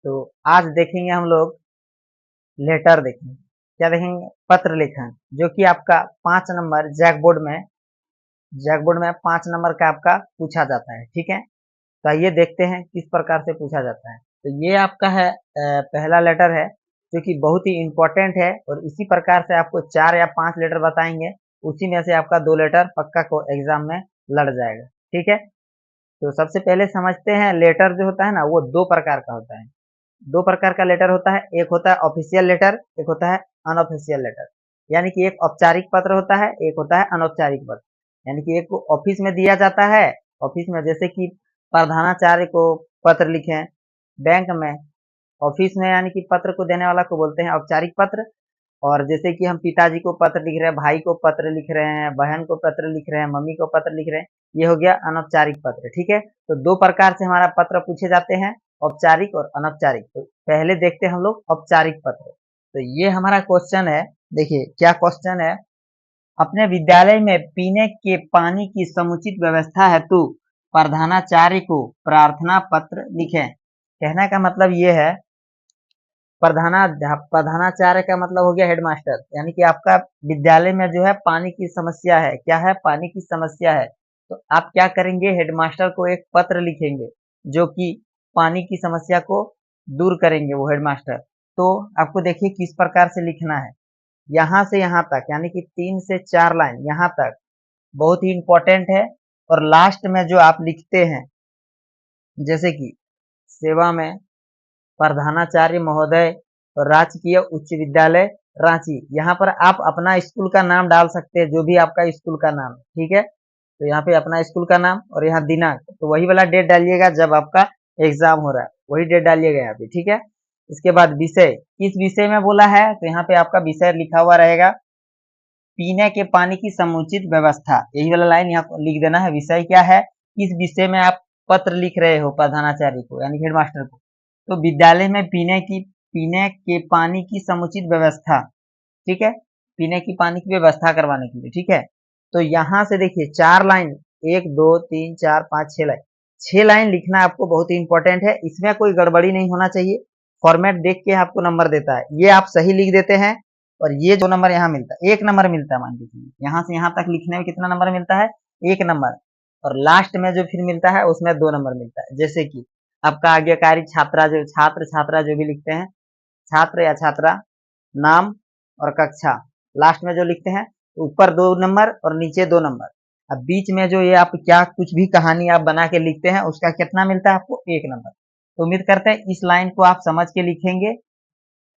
तो आज देखेंगे हम लोग लेटर देखेंगे। क्या देखेंगे? पत्र लेखन, जो कि आपका 5 नंबर जैकबोर्ड में 5 नंबर का आपका पूछा जाता है। ठीक है, तो आइए देखते हैं किस प्रकार से पूछा जाता है। तो ये आपका है पहला लेटर है, जो कि बहुत ही इम्पोर्टेंट है, और इसी प्रकार से आपको 4 या 5 लेटर बताएंगे, उसी में से आपका 2 लेटर पक्का को एग्जाम में लड़ जाएगा। ठीक है, तो सबसे पहले समझते हैं लेटर जो होता है ना, वो 2 प्रकार का होता है। 2 प्रकार का लेटर होता है, एक होता है ऑफिशियल लेटर, एक होता है अनऑफिशियल लेटर। यानी कि एक औपचारिक पत्र होता है, एक होता है अनौपचारिक पत्र। यानी कि एक को ऑफिस में दिया जाता है, ऑफिस में जैसे कि प्रधानाचार्य को पत्र लिखे बैंक में, ऑफिस में यानी कि पत्र को देने वाला को बोलते हैं औपचारिक पत्र। और जैसे कि हम पिताजी को पत्र लिख रहे हैं, भाई को पत्र लिख रहे हैं, बहन को पत्र लिख रहे हैं, मम्मी को पत्र लिख रहे हैं, ये हो गया अनौपचारिक पत्र। ठीक है, तो 2 प्रकार से हमारा पत्र पूछे जाते हैं, औपचारिक और अनौपचारिक। तो पहले देखते हैं हम लोग औपचारिक पत्र। तो ये हमारा क्वेश्चन है, देखिए क्या क्वेश्चन है। अपने विद्यालय में पीने के पानी की समुचित व्यवस्था हेतु प्रधानाचार्य को प्रार्थना पत्र लिखें। कहने का मतलब ये है, प्रधानाचार्य का मतलब हो गया हेडमास्टर, यानी कि आपका विद्यालय में जो है पानी की समस्या है। क्या है? पानी की समस्या है। तो आप क्या करेंगे? हेडमास्टर को एक पत्र लिखेंगे, जो कि पानी की समस्या को दूर करेंगे वो हेडमास्टर। तो आपको देखिए किस प्रकार से लिखना है, यहाँ से यहाँ तक, यानी कि 3 से 4 लाइन यहाँ तक बहुत ही इंपॉर्टेंट है। और लास्ट में जो आप लिखते हैं, जैसे कि सेवा में प्रधानाचार्य महोदय राजकीय उच्च विद्यालय रांची, यहाँ पर आप अपना स्कूल का नाम डाल सकते हैं, जो भी आपका स्कूल का नाम है। ठीक है, तो यहाँ पे अपना स्कूल का नाम और यहाँ दिनांक, तो वही वाला डेट डालिएगा जब आपका एग्जाम हो रहा है, वही डेट डालिएगा यहाँ पे। ठीक है, इसके बाद विषय, किस विषय में बोला है, तो यहाँ पे आपका विषय लिखा हुआ रहेगा पीने के पानी की समुचित व्यवस्था, यही वाला लाइन यहाँ पर लिख देना है। विषय क्या है, किस विषय में आप पत्र लिख रहे हो प्रधानाचार्य को यानी हेडमास्टर को। तो विद्यालय में पीने के पानी की समुचित व्यवस्था। ठीक है, पीने की पानी की व्यवस्था करवाने के लिए। ठीक है, तो यहाँ से देखिए 4 लाइन, 1 2 3 4 5 6 लाइन, 6 लाइन लिखना आपको बहुत ही इंपॉर्टेंट है। इसमें कोई गड़बड़ी नहीं होना चाहिए, फॉर्मेट देख के आपको नंबर देता है, ये आप सही लिख देते हैं और ये 2 नंबर यहाँ मिलता है, 1 नंबर मिलता है। मान लीजिए यहाँ से यहाँ तक लिखने में कितना नंबर मिलता है? 1 नंबर। और लास्ट में जो फिर मिलता है उसमें 2 नंबर मिलता है। जैसे कि आपका आज्ञाकारी छात्रा, जो छात्र छात्रा जो भी लिखते हैं, छात्र या छात्रा, नाम और कक्षा, लास्ट में जो लिखते हैं ऊपर 2 नंबर और नीचे 2 नंबर। अब बीच में जो ये आप क्या कुछ भी कहानी आप बना के लिखते हैं, उसका कितना मिलता है आपको? 1 नंबर। तो उम्मीद करते हैं इस लाइन को आप समझ के लिखेंगे,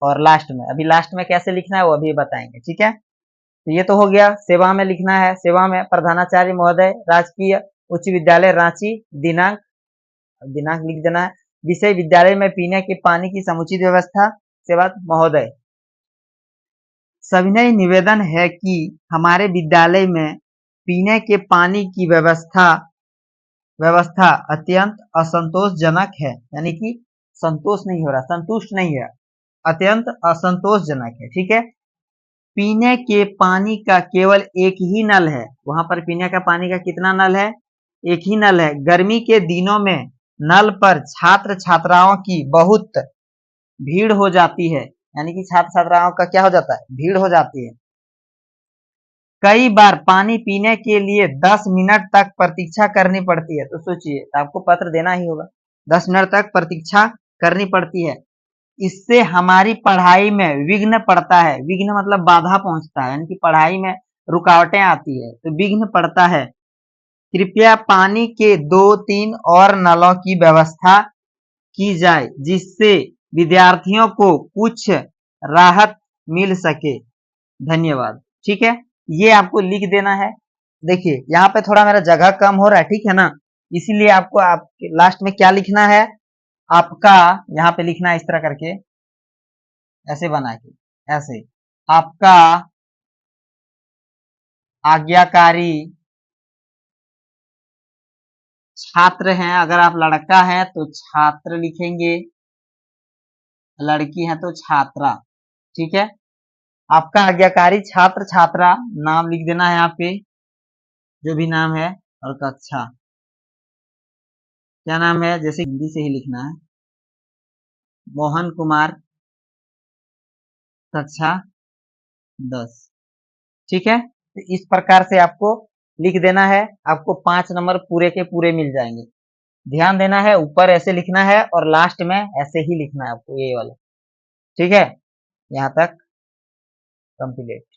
और लास्ट में, अभी लास्ट में कैसे लिखना है वो अभी बताएंगे। ठीक है, तो ये तो हो गया, सेवा में लिखना है, सेवा में प्रधानाचार्य महोदय राजकीय उच्च विद्यालय रांची, दिनांक, दिनांक लिख देना है। विषय विद्यालय में पीने के पानी की समुचित व्यवस्था, सेवा महोदय। सविनय निवेदन है कि हमारे विद्यालय में पीने के पानी की व्यवस्था अत्यंत असंतोषजनक है, यानी कि संतोष नहीं हो रहा, संतुष्ट नहीं है, अत्यंत असंतोषजनक है। ठीक है, पीने के पानी का केवल एक ही नल है, वहां पर पीने का पानी का कितना नल है? एक ही नल है। गर्मी के दिनों में नल पर छात्र छात्राओं की बहुत भीड़ हो जाती है, यानी कि छात्र छात्राओं का क्या हो जाता है? भीड़ हो जाती है। कई बार पानी पीने के लिए 10 मिनट तक प्रतीक्षा करनी पड़ती है। तो सोचिए, तो आपको पत्र देना ही होगा, 10 मिनट तक प्रतीक्षा करनी पड़ती है। इससे हमारी पढ़ाई में विघ्न पड़ता है, विघ्न मतलब बाधा पहुंचता है, यानी कि पढ़ाई में रुकावटें आती है, तो विघ्न पड़ता है। कृपया पानी के 2-3 और नलों की व्यवस्था की जाए, जिससे विद्यार्थियों को कुछ राहत मिल सके, धन्यवाद। ठीक है, ये आपको लिख देना है। देखिए यहाँ पे थोड़ा मेरा जगह कम हो रहा है, ठीक है ना, इसीलिए आपको आप लास्ट में क्या लिखना है, आपका यहाँ पे लिखना है इस तरह करके, ऐसे बना के, ऐसे आपका आज्ञाकारी छात्र हैं, अगर आप लड़का हैं तो छात्र लिखेंगे, लड़की है तो छात्रा। ठीक है, आपका आज्ञाकारी छात्र छात्रा, नाम लिख देना है यहाँ पे, जो भी नाम है, और कक्षा, क्या नाम है, जैसे हिंदी से ही लिखना है। मोहन कुमार कक्षा 10। ठीक है, तो इस प्रकार से आपको लिख देना है। आपको 5 नंबर पूरे के पूरे मिल जाएंगे। ध्यान देना है, ऊपर ऐसे लिखना है और लास्ट में ऐसे ही लिखना है आपको, ये वाला। ठीक है, यहाँ तक कंप्लीट।